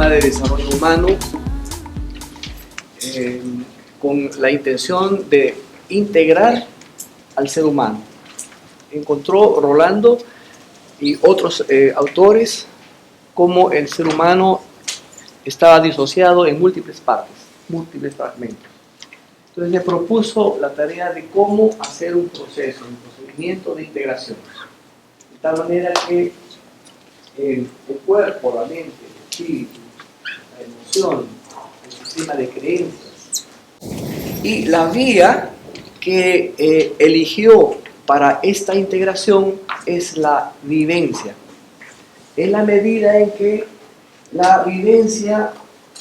Programa de Desarrollo Humano con la intención de integrar al ser humano. Encontró Rolando y otros autores cómo el ser humano estaba disociado en múltiples partes, múltiples fragmentos. Entonces le propuso la tarea de cómo hacer un procedimiento de integración, de tal manera que el cuerpo, la mente, el espíritu, la emoción, el sistema de creencias y la vía que eligió para esta integración es la vivencia. En la medida en que la vivencia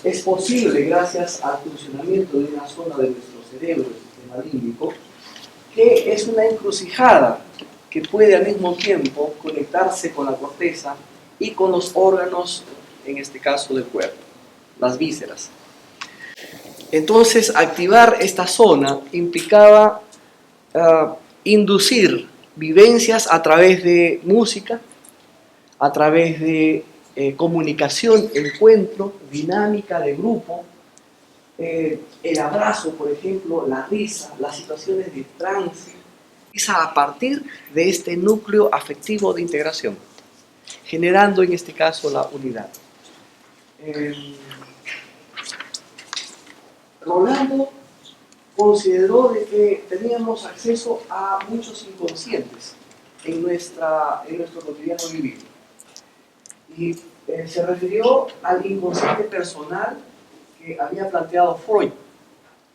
es posible gracias al funcionamiento de una zona de nuestro cerebro, el sistema límbico, que es una encrucijada que puede al mismo tiempo conectarse con la corteza y con los órganos, en este caso del cuerpo, las vísceras. Entonces, activar esta zona implicaba inducir vivencias a través de música, a través de comunicación, encuentro, dinámica de grupo, el abrazo, por ejemplo, la risa, las situaciones de trance, a partir de este núcleo afectivo de integración, generando en este caso la unidad. Rolando consideró de que teníamos acceso a muchos inconscientes en nuestro cotidiano vivir. Y se refirió al inconsciente personal que había planteado Freud,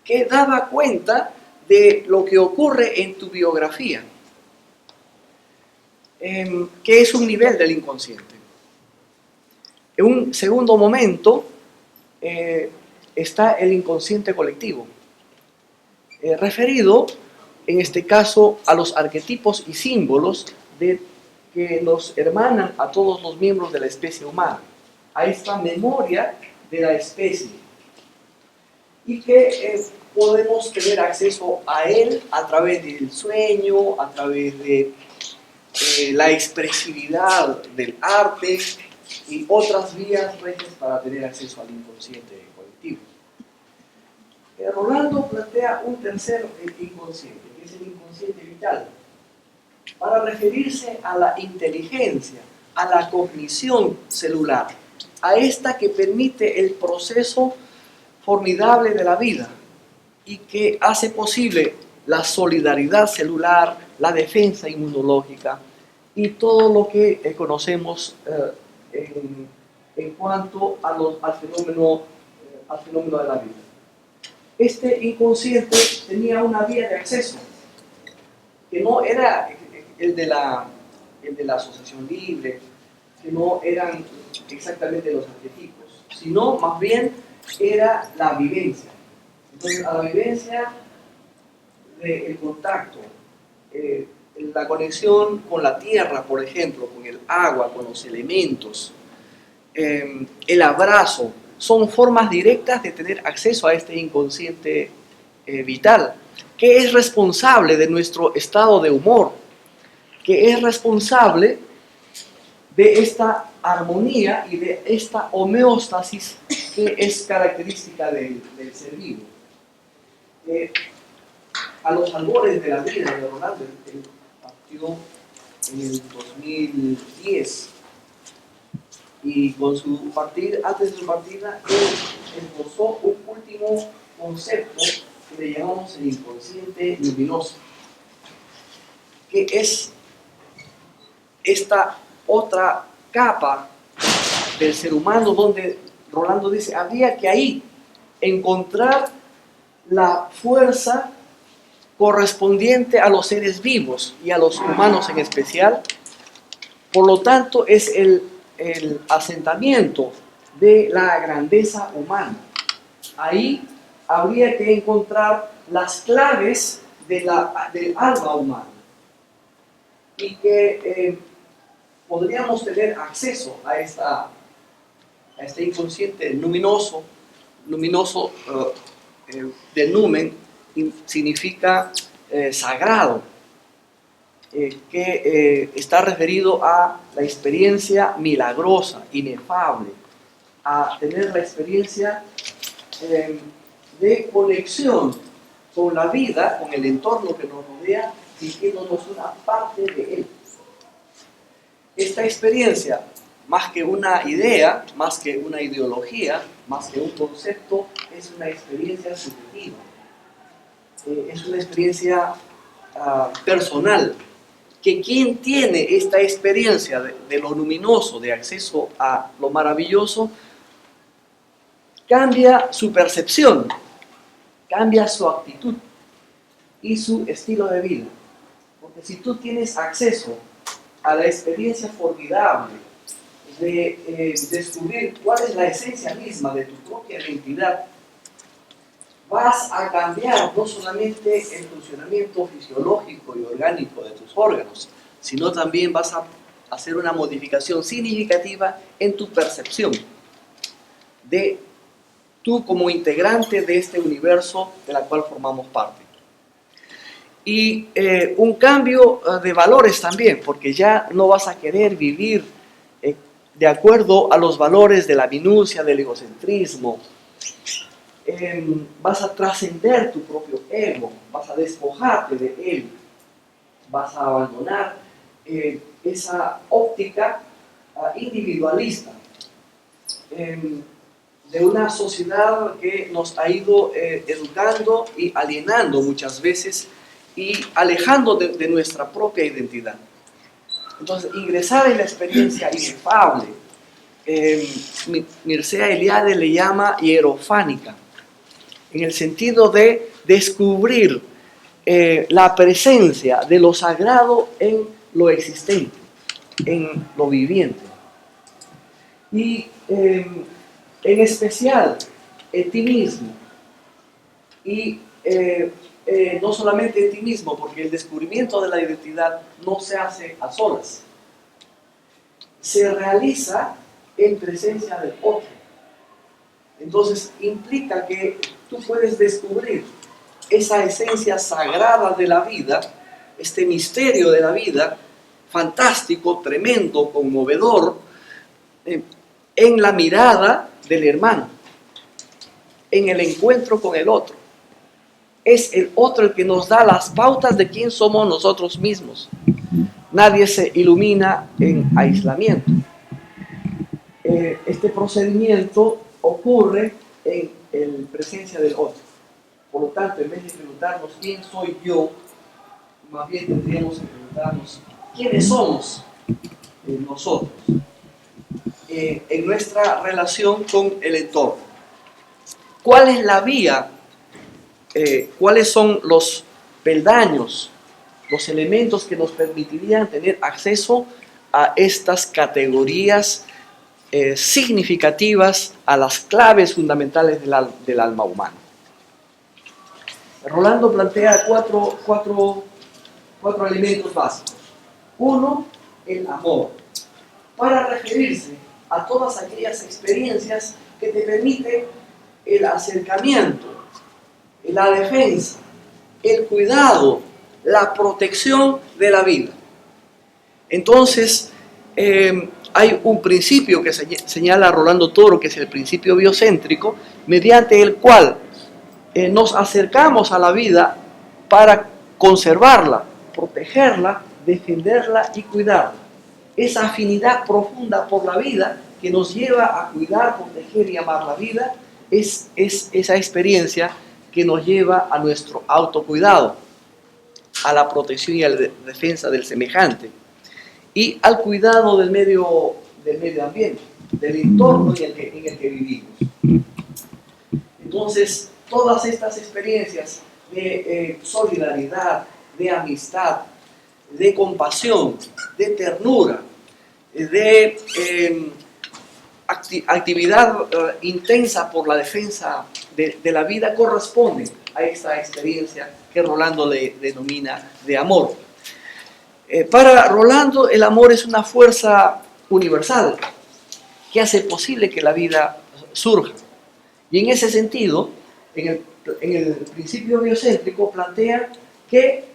que daba cuenta de lo que ocurre en tu biografía, que es un nivel del inconsciente. En un segundo momento está el inconsciente colectivo, referido en este caso a los arquetipos y símbolos que nos hermanan a todos los miembros de la especie humana, a esta memoria de la especie, y que podemos tener acceso a él a través del sueño, a través de la expresividad del arte y otras vías regias para tener acceso al inconsciente colectivo. Rolando plantea un tercer inconsciente, que es el inconsciente vital, para referirse a la inteligencia, a la cognición celular, a esta que permite el proceso formidable de la vida y que hace posible la solidaridad celular, la defensa inmunológica y todo lo que conocemos en cuanto al fenómeno de la vida. Este inconsciente tenía una vía de acceso que no era el de la asociación libre, que no eran exactamente los arquetipos, sino más bien era la vivencia. Entonces, a la vivencia del contacto, la conexión con la tierra, por ejemplo, con el agua, con los elementos, el abrazo, son formas directas de tener acceso a este inconsciente vital, que es responsable de nuestro estado de humor, que es responsable de esta armonía y de esta homeostasis que es característica del ser vivo. A los albores de la vida de Rolando, él partió en el 2010, y con su partida, antes de su partida, él esbozó un último concepto que le llamamos el inconsciente luminoso, que es esta otra capa del ser humano donde Rolando dice, habría que ahí encontrar la fuerza correspondiente a los seres vivos y a los humanos en especial. Por lo tanto, es el asentamiento de la grandeza humana. Ahí habría que encontrar las claves del alma humana y que podríamos tener acceso a este inconsciente luminoso del numen, significa sagrado, que está referido a la experiencia milagrosa, inefable, a tener la experiencia de conexión con la vida, con el entorno que nos rodea, sintiéndonos una parte de él. Esta experiencia, más que una idea, más que una ideología, más que un concepto, es una experiencia subjetiva. Es una experiencia personal, que quien tiene esta experiencia de lo luminoso, de acceso a lo maravilloso, cambia su percepción, cambia su actitud y su estilo de vida. Porque si tú tienes acceso a la experiencia formidable de descubrir cuál es la esencia misma de tu propia identidad, vas a cambiar no solamente el funcionamiento fisiológico y orgánico de tus órganos, sino también vas a hacer una modificación significativa en tu percepción de tú como integrante de este universo de la cual formamos parte. Y un cambio de valores también, porque ya no vas a querer vivir de acuerdo a los valores de la minucia, del egocentrismo. Vas a trascender tu propio ego, vas a despojarte de él, vas a abandonar esa óptica individualista de una sociedad que nos ha ido educando y alienando muchas veces y alejando de nuestra propia identidad. Entonces, ingresar en la experiencia inefable, Mircea Eliade le llama hierofánica, en el sentido de descubrir la presencia de lo sagrado en lo existente, en lo viviente. Y en especial en ti mismo. Y no solamente en ti mismo, porque el descubrimiento de la identidad no se hace a solas. Se realiza en presencia del otro. Entonces implica que tú puedes descubrir esa esencia sagrada de la vida, este misterio de la vida, fantástico, tremendo, conmovedor, en la mirada del hermano, en el encuentro con el otro. Es el otro el que nos da las pautas de quién somos nosotros mismos. Nadie se ilumina en aislamiento. Este procedimiento ocurre en presencia del otro. Por lo tanto, en vez de preguntarnos quién soy yo, más bien tendríamos que preguntarnos quiénes somos nosotros en nuestra relación con el entorno. ¿Cuál es la vía? ¿Cuáles son los peldaños, los elementos que nos permitirían tener acceso a estas categorías significativas, a las claves fundamentales del alma humana? Rolando plantea cuatro elementos básicos. Uno, el amor, para referirse a todas aquellas experiencias que te permiten el acercamiento, la defensa, el cuidado, la protección de la vida. Entonces, hay un principio que señala Rolando Toro, que es el principio biocéntrico, mediante el cual nos acercamos a la vida para conservarla, protegerla, defenderla y cuidarla. Esa afinidad profunda por la vida que nos lleva a cuidar, proteger y amar la vida es esa experiencia que nos lleva a nuestro autocuidado, a la protección y a la defensa del semejante y al cuidado del medio ambiente, del entorno en el que vivimos. Entonces, todas estas experiencias de solidaridad, de amistad, de compasión, de ternura, de actividad intensa por la defensa de la vida corresponden a esta experiencia que Rolando le denomina de amor. Para Rolando, el amor es una fuerza universal que hace posible que la vida surja. Y en ese sentido, en el principio biocéntrico plantea que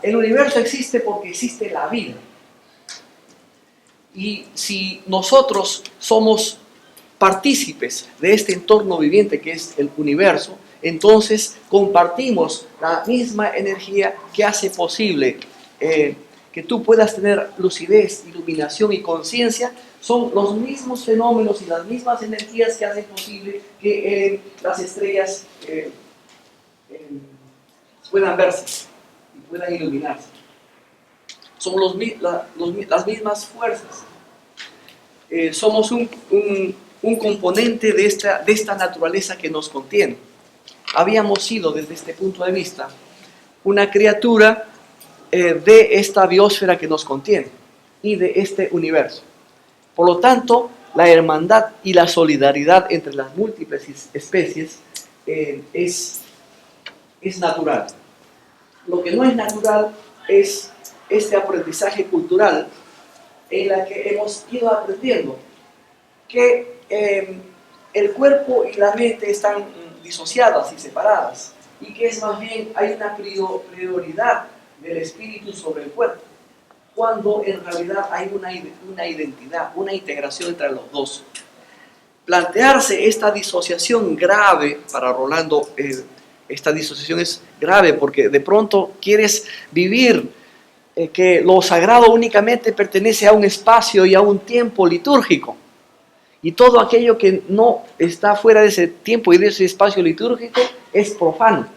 el universo existe porque existe la vida. Y si nosotros somos partícipes de este entorno viviente que es el universo, entonces compartimos la misma energía que hace posible que tú puedas tener lucidez, iluminación y conciencia. Son los mismos fenómenos y las mismas energías que hacen posible que las estrellas puedan verse y puedan iluminarse. Son las mismas fuerzas. Somos un componente de esta naturaleza que nos contiene. Habíamos sido, desde este punto de vista, una criatura de esta biosfera que nos contiene y de este universo. Por lo tanto, la hermandad y la solidaridad entre las múltiples especies es natural. Lo que no es natural es este aprendizaje cultural en la que hemos ido aprendiendo que el cuerpo y la mente están disociadas y separadas, y que es más bien hay una prioridad del espíritu sobre el cuerpo, cuando en realidad hay una identidad, una integración entre los dos. Plantearse esta disociación grave, para Rolando, esta disociación es grave porque de pronto quieres vivir que lo sagrado únicamente pertenece a un espacio y a un tiempo litúrgico, y todo aquello que no está fuera de ese tiempo y de ese espacio litúrgico es profano.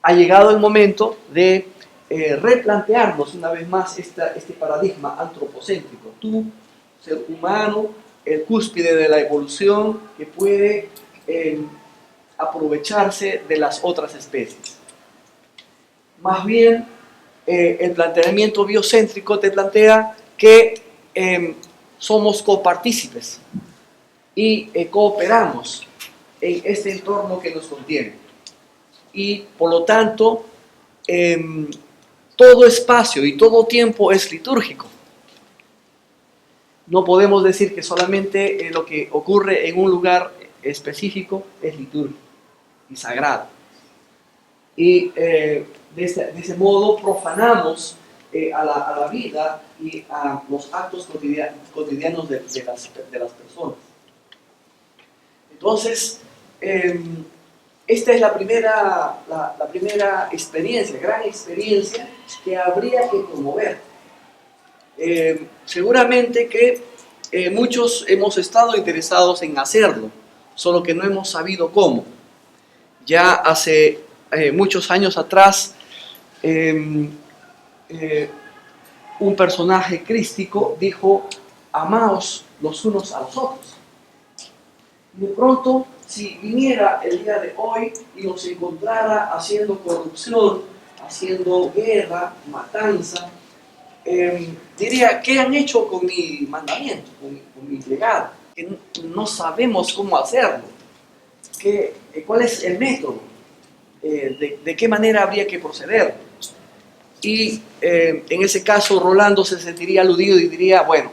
Ha llegado el momento de replantearnos una vez más este paradigma antropocéntrico. Tú, ser humano, el cúspide de la evolución que puede aprovecharse de las otras especies. Más bien, el planteamiento biocéntrico te plantea que somos copartícipes y cooperamos en este entorno que nos contiene. Y por lo tanto, todo espacio y todo tiempo es litúrgico. No podemos decir que solamente lo que ocurre en un lugar específico es litúrgico y sagrado. Y de ese modo profanamos a la vida y a los actos cotidianos de las personas. Entonces, esta es la primera experiencia, gran experiencia que habría que promover. Seguramente que muchos hemos estado interesados en hacerlo, solo que no hemos sabido cómo. Ya hace muchos años atrás, un personaje crístico dijo: amaos los unos a los otros. Y de pronto, si viniera el día de hoy y nos encontrara haciendo corrupción, haciendo guerra, matanza, diría: ¿qué han hecho con mi mandamiento, con mi legado? Que no sabemos cómo hacerlo. ¿Cuál es el método? ¿De qué manera habría que proceder? Y en ese caso Rolando se sentiría aludido y diría: bueno,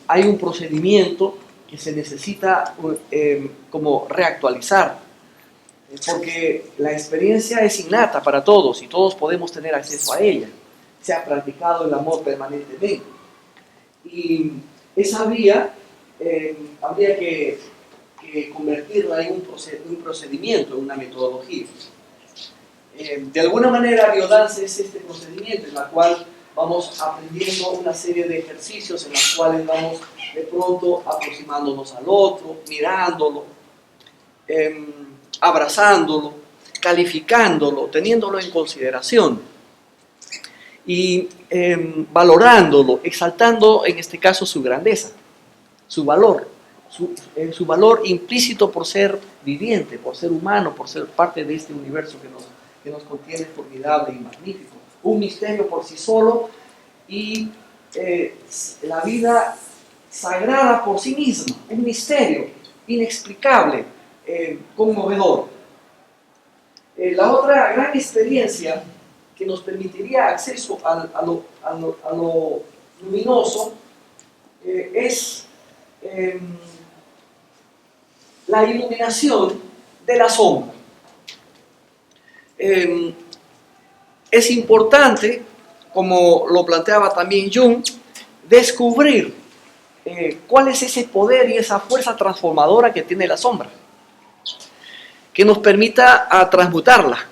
hay un procedimiento que se necesita como reactualizar, porque la experiencia es innata para todos y todos podemos tener acceso a ella. Se ha practicado el amor permanentemente. Y esa vía habría que convertirla en un procedimiento, en una metodología. De alguna manera, biodance es este procedimiento en el cual vamos aprendiendo una serie de ejercicios en los cuales vamos de pronto aproximándonos al otro, mirándolo, abrazándolo, calificándolo, teniéndolo en consideración y valorándolo, exaltando en este caso su grandeza, su valor, su valor implícito por ser viviente, por ser humano, por ser parte de este universo que nos contiene, formidable y magnífico. Un misterio por sí solo y la vida sagrada por sí misma, un misterio inexplicable, conmovedor. La otra gran experiencia que nos permitiría acceso a lo luminoso es la iluminación de la sombra. Es importante como lo planteaba también Jung, descubrir cuál es ese poder y esa fuerza transformadora que tiene la sombra, que nos permita transmutarla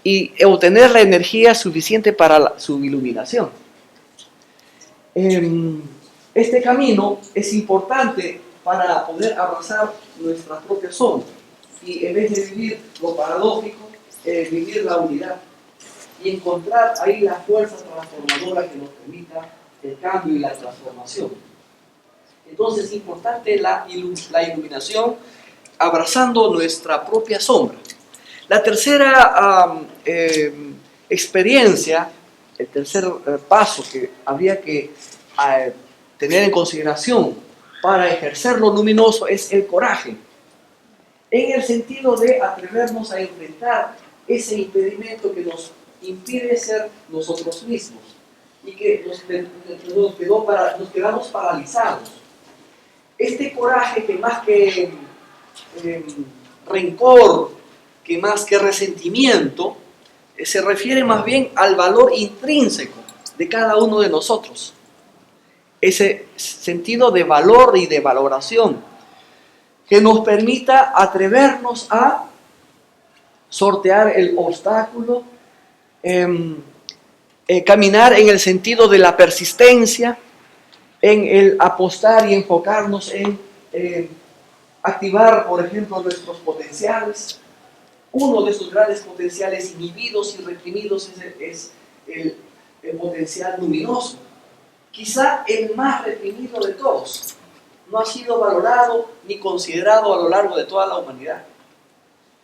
y obtener la energía suficiente para su iluminación. Este camino es importante para poder abrazar nuestra propia sombra y en vez de vivir lo paradójico, vivir la unidad y encontrar ahí la fuerza transformadora que nos permita el cambio y la transformación. Entonces es importante la iluminación abrazando nuestra propia sombra. La tercera experiencia, el tercer paso que habría que tener en consideración para ejercer lo luminoso es el coraje, en el sentido de atrevernos a enfrentar ese impedimento que nos impide ser nosotros mismos y que nos quedamos paralizados. Este coraje que más que rencor, que más que resentimiento, se refiere más bien al valor intrínseco de cada uno de nosotros. Ese sentido de valor y de valoración que nos permita atrevernos a sortear el obstáculo, caminar en el sentido de la persistencia, en el apostar y enfocarnos en activar, por ejemplo, nuestros potenciales. Uno de esos grandes potenciales inhibidos y reprimidos es el potencial luminoso. Quizá el más reprimido de todos. No ha sido valorado ni considerado a lo largo de toda la humanidad.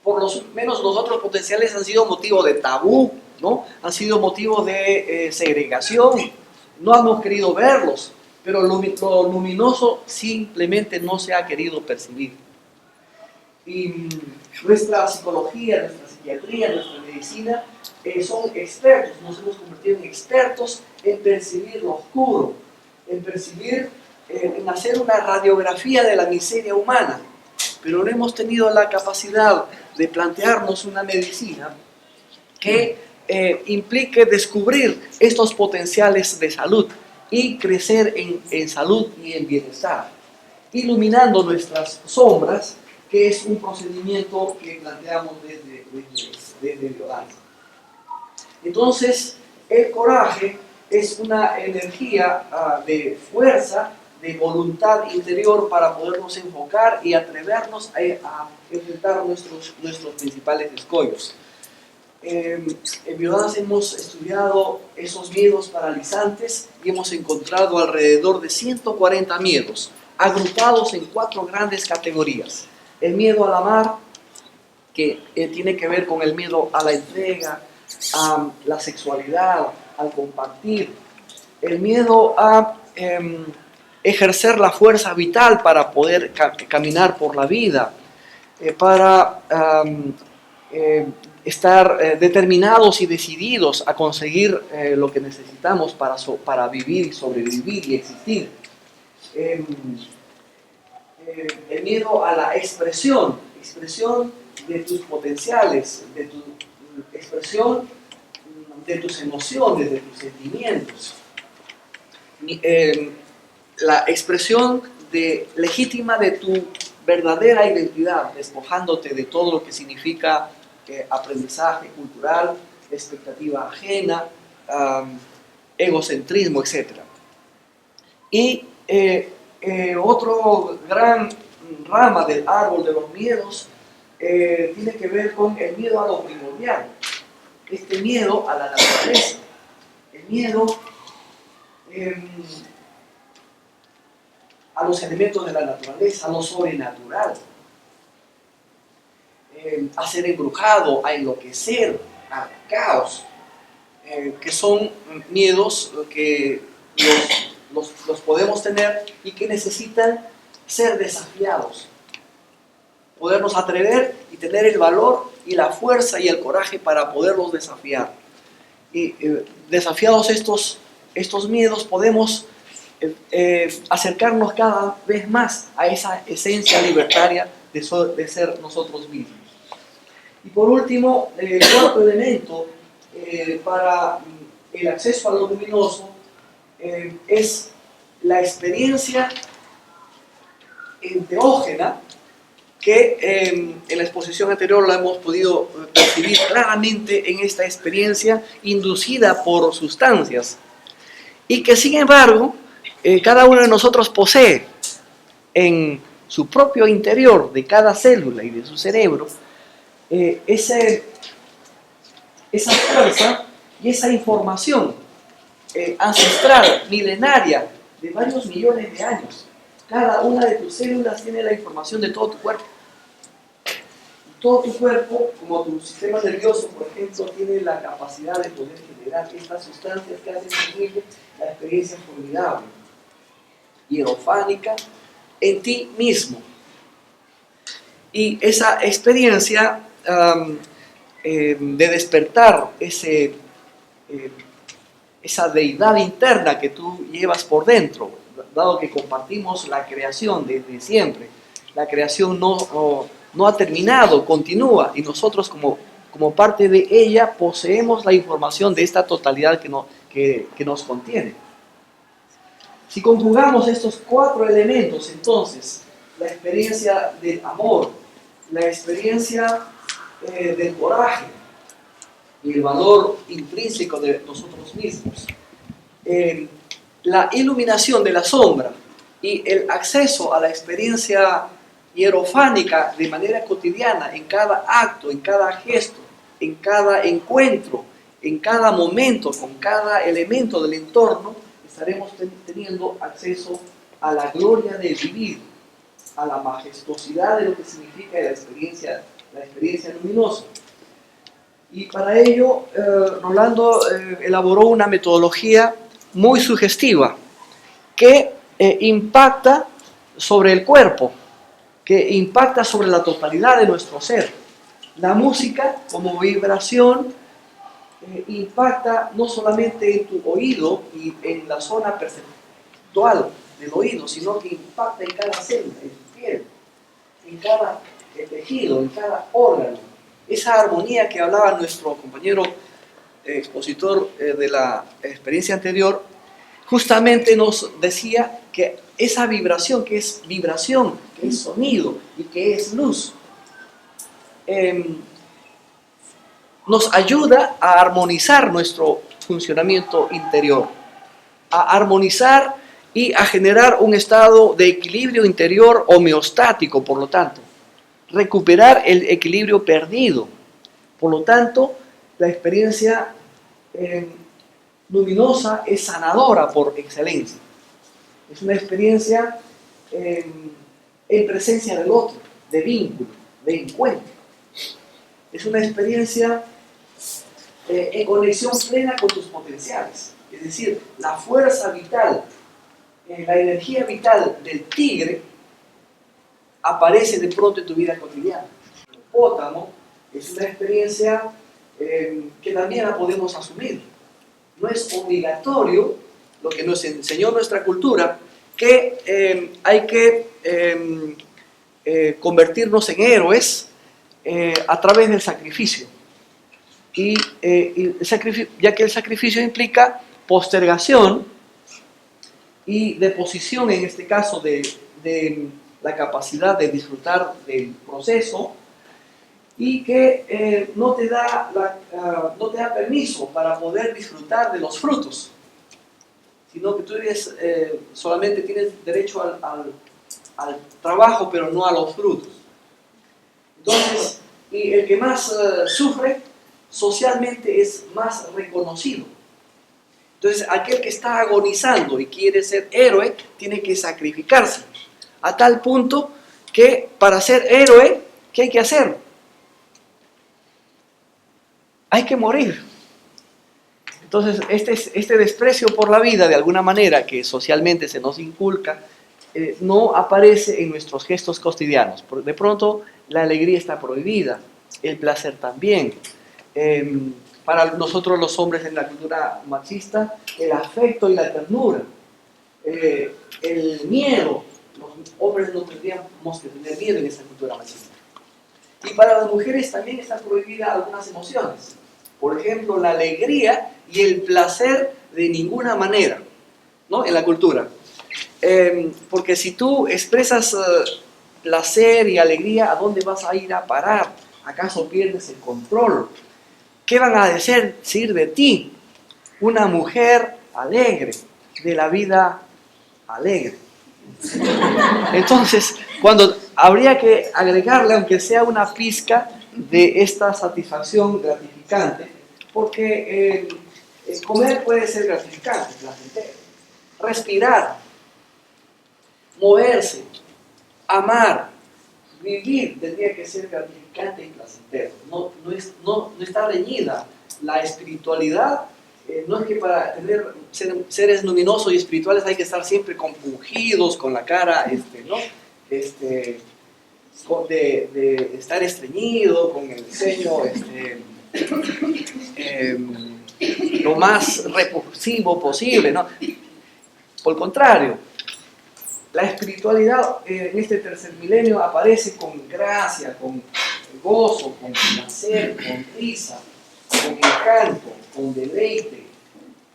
Por lo menos los otros potenciales han sido motivo de tabú, ¿no? Han sido motivo de segregación. No hemos querido verlos, pero lo luminoso simplemente no se ha querido percibir. Y nuestra psicología, nuestra psiquiatría, nuestra medicina son expertos, nos hemos convertido en expertos en percibir lo oscuro, en percibir, en hacer una radiografía de la miseria humana, pero no hemos tenido la capacidad de plantearnos una medicina que implique descubrir estos potenciales de salud y crecer en salud y en bienestar, iluminando nuestras sombras, que es un procedimiento que planteamos desde Biodanza. Entonces, el coraje es una energía de fuerza, de voluntad interior para podernos enfocar y atrevernos a enfrentar nuestros principales escollos. En Biodanza hemos estudiado esos miedos paralizantes y hemos encontrado alrededor de 140 miedos, agrupados en 4 grandes categorías. El miedo al amar, que tiene que ver con el miedo a la entrega, a la sexualidad, al compartir. El miedo a ejercer la fuerza vital para poder caminar por la vida, para estar determinados y decididos a conseguir lo que necesitamos para vivir y sobrevivir y existir. El miedo a la expresión de tus potenciales, de tu expresión de tus emociones, de tus sentimientos. La expresión legítima de tu verdadera identidad, despojándote de todo lo que significa aprendizaje cultural, expectativa ajena, egocentrismo, etc. Y otro gran rama del árbol de los miedos tiene que ver con el miedo a lo primordial, este miedo a la naturaleza, el miedo a los elementos de la naturaleza, a lo sobrenatural, a ser embrujado, a enloquecer, al caos, que son miedos que los podemos tener y que necesitan ser desafiados, podernos atrever y tener el valor y la fuerza y el coraje para poderlos desafiar. Y desafiados estos miedos podemos acercarnos cada vez más a esa esencia libertaria de ser nosotros mismos. Y por último, el cuarto elemento para el acceso a lo luminoso es la experiencia enteógena que en la exposición anterior la hemos podido percibir claramente en esta experiencia inducida por sustancias y que sin embargo cada uno de nosotros posee en su propio interior de cada célula y de su cerebro esa fuerza y esa información ancestral, milenaria, de varios millones de años. Cada una de tus células tiene la información de todo tu cuerpo. Todo tu cuerpo, como tu sistema nervioso, por ejemplo, tiene la capacidad de poder generar estas sustancias que hacen posible la experiencia formidable, hierofánica, en ti mismo. Y esa experiencia de despertar esa deidad interna que tú llevas por dentro, dado que compartimos la creación desde siempre, la creación no ha terminado, continúa, y nosotros como parte de ella poseemos la información de esta totalidad que nos contiene. Si conjugamos estos 4 elementos, entonces, la experiencia del amor, la experiencia del coraje y el valor intrínseco de nosotros mismos, la iluminación de la sombra y el acceso a la experiencia hierofánica de manera cotidiana, en cada acto, en cada gesto, en cada encuentro, en cada momento, con cada elemento del entorno, estaremos teniendo acceso a la gloria de vivir, a la majestuosidad de lo que significa la experiencia luminosa. Y para ello, Rolando elaboró una metodología muy sugestiva que impacta sobre el cuerpo, que impacta sobre la totalidad de nuestro ser. La música como vibración impacta no solamente en tu oído y en la zona perceptual del oído, sino que impacta en cada célula, en tu piel, en cada tejido, en cada órgano. Esa armonía que hablaba nuestro compañero expositor de la experiencia anterior, justamente nos decía que esa vibración, que es sonido y que es luz, nos ayuda a armonizar nuestro funcionamiento interior, a armonizar y a generar un estado de equilibrio interior homeostático, por lo tanto, recuperar el equilibrio perdido. Por lo tanto, la experiencia luminosa es sanadora por excelencia. Es una experiencia en presencia del otro, de vínculo, de encuentro. Es una experiencia en conexión plena con tus potenciales. Es decir, la fuerza vital, la energía vital del tigre aparece de pronto en tu vida cotidiana. El hipopótamo es una experiencia que también la podemos asumir. No es obligatorio, lo que nos enseñó nuestra cultura, que hay que convertirnos en héroes a través del sacrificio. Y ya que el sacrificio implica postergación y deposición, en este caso, de la capacidad de disfrutar del proceso, y que no te da permiso para poder disfrutar de los frutos, sino que tú solamente tienes derecho al trabajo, pero no a los frutos. Entonces, y el que más sufre socialmente es más reconocido. Entonces, aquel que está agonizando y quiere ser héroe, tiene que sacrificarse, a tal punto que para ser héroe, ¿qué hay que hacer? Hay que morir. Entonces, este desprecio por la vida, de alguna manera, que socialmente se nos inculca, no aparece en nuestros gestos cotidianos. De pronto, la alegría está prohibida, el placer también. Para nosotros los hombres en la cultura machista, el afecto y la ternura, el miedo. Los hombres no tendríamos que tener miedo en esa cultura machista. Y para las mujeres también están prohibidas algunas emociones. Por ejemplo, la alegría y el placer de ninguna manera, ¿no? En la cultura. Porque si tú expresas placer y alegría, ¿a dónde vas a ir a parar? ¿Acaso pierdes el control? ¿Qué van a decir de ti? Una mujer alegre, de la vida alegre. Entonces, cuando habría que agregarle, aunque sea una pizca de esta satisfacción gratificante, porque comer puede ser gratificante, placentero. Respirar, moverse, amar, vivir tendría que ser gratificante y placentero. No está reñida. La espiritualidad no es que para tener seres luminosos y espirituales hay que estar siempre compungidos, con la cara, ¿no? De estar estreñido, con el ceño lo más repulsivo posible, ¿no? Por el contrario, la espiritualidad en este tercer milenio aparece con gracia, con gozo, con placer, con risa, con encanto, con deleite.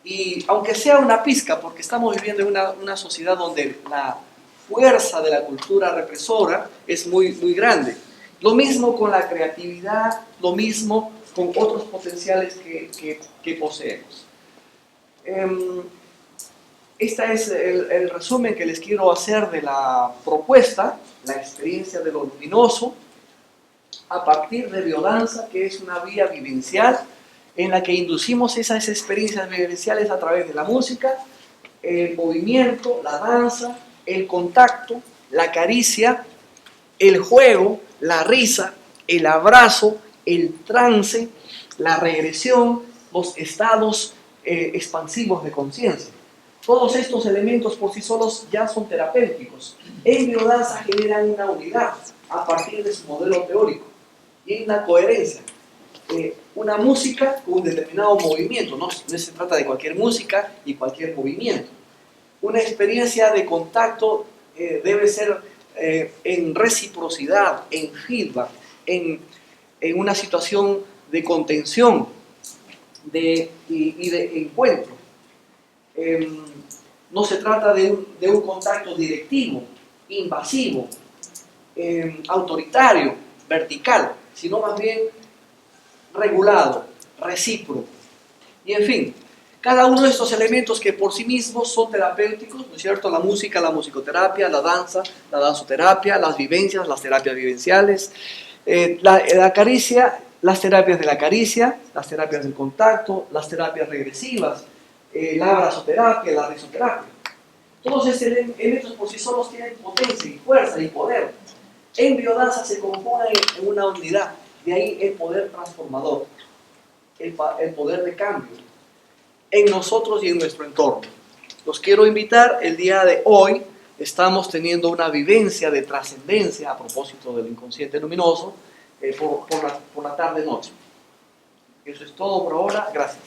Y aunque sea una pizca, porque estamos viviendo en una sociedad donde la fuerza de la cultura represora es muy, muy grande. Lo mismo con la creatividad, lo mismo con otros potenciales que poseemos. Este es el resumen que les quiero hacer de la propuesta, la experiencia de lo luminoso, a partir de biodanza, que es una vía vivencial en la que inducimos esas experiencias vivenciales a través de la música, el movimiento, la danza, el contacto, la caricia, el juego, la risa, el abrazo, el trance, la regresión, los estados expansivos de conciencia. Todos estos elementos por sí solos ya son terapéuticos. En biodanza generan una unidad a partir de su modelo teórico y hay una coherencia. Una música con un determinado movimiento, no se trata de cualquier música y cualquier movimiento. Una experiencia de contacto debe ser en reciprocidad, en feedback, en una situación de contención y de encuentro. No se trata de un contacto directivo, invasivo, autoritario, vertical, sino más bien regulado, recíproco. Y en fin, cada uno de estos elementos que por sí mismos son terapéuticos, ¿no es cierto? La música, la musicoterapia, la danza, la danzoterapia, las vivencias, las terapias vivenciales, la caricia, las terapias de la caricia, las terapias del contacto, las terapias regresivas, la abrazoterapia, la risoterapia. Todos estos elementos por sí solos tienen potencia y fuerza y poder. En biodanza se componen en una unidad, de ahí el poder transformador, el poder de cambio en nosotros y en nuestro entorno. Los quiero invitar, el día de hoy estamos teniendo una vivencia de trascendencia a propósito del inconsciente luminoso por la tarde-noche. Eso es todo por ahora, gracias.